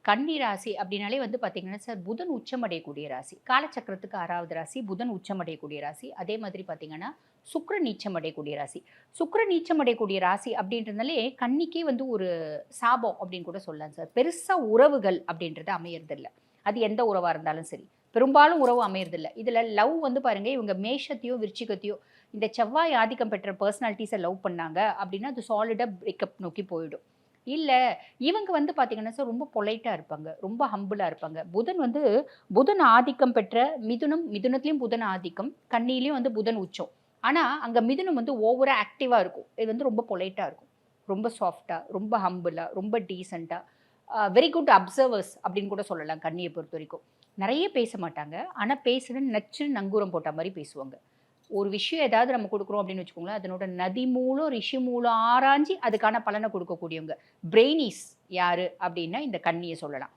கன்னி ராசி அப்படின்னாலே வந்து பார்த்தீங்கன்னா சார், புதன் உச்சமடையக்கூடிய ராசி. காலச்சக்கரத்துக்கு 6வது ராசி, புதன் உச்சமடையக்கூடிய ராசி. அதே மாதிரி பார்த்தீங்கன்னா, சுக்கிரன் நீச்சம் அடையக்கூடிய ராசி. சுக்கிரன் நீச்சம் அடையக்கூடிய ராசி அப்படின்றதுனாலே, கன்னிக்கே வந்து ஒரு சாபம் அப்படின்னு கூட சொல்லலாம் சார். பெருசா உறவுகள் அப்படின்றது அமையறதில்ல. அது எந்த உறவா இருந்தாலும் சரி. பெரும்பாலும் உறவு அமையறதில்ல. இதுல லவ் வந்து பாருங்க, இவங்க மேஷத்தையோ, விருச்சிகத்தையோ இந்த செவ்வாய் ஆதிக்கம் பெற்ற பெர்சனாலிட்டீஸ லவ் பண்ணாங்க அப்படின்னா, அது சாலிடா பிரேக்கப் நோக்கி போயிடும். இல்ல இவங்க வந்து பார்த்தீங்கன்னா சார், ரொம்ப பொலைட்டா இருப்பாங்க. ரொம்ப ஹம்பிளா இருப்பாங்க. புதன் ஆதிக்கம் பெற்ற மிதுனம், மிதுனத்திலயும் புதன் ஆதிக்கம், கன்னியிலயும் வந்து புதன் உச்சம். ஆனா, அங்க மிதுனம் வந்து ஓவரா ஆக்டிவா இருக்கும். இது வந்து ரொம்ப பொலைட்டா இருக்கும். ரொம்ப சாஃப்ட்டா, ரொம்ப ஹம்பிளா, ரொம்ப டீசென்ட்டா, வெரி குட் அப்சர்வர்ஸ் அப்படின்னு கூட சொல்லலாம் கன்னிய பொறுத்தவரைக்கும். நெறைய பேச மாட்டாங்க. ஆனா, பேசுனா நச்சுன்னு நங்கூரம் போட்ட மாரி பேசுவாங்க. ஒரு விஷயம் ஏதாவது நம்ம குடுக்குறோம் அப்படின்னு வச்சுக்கோங்களேன், அதனோட நதி மூலம், ரிஷி மூலம் ஆராய்ஞ்சு அதுக்கான பலன குடுக்கக்கூடியவங்க. பிரெய்னீஸ் யாரு அப்படின்னா இந்த கன்னிய சொல்லலாம்.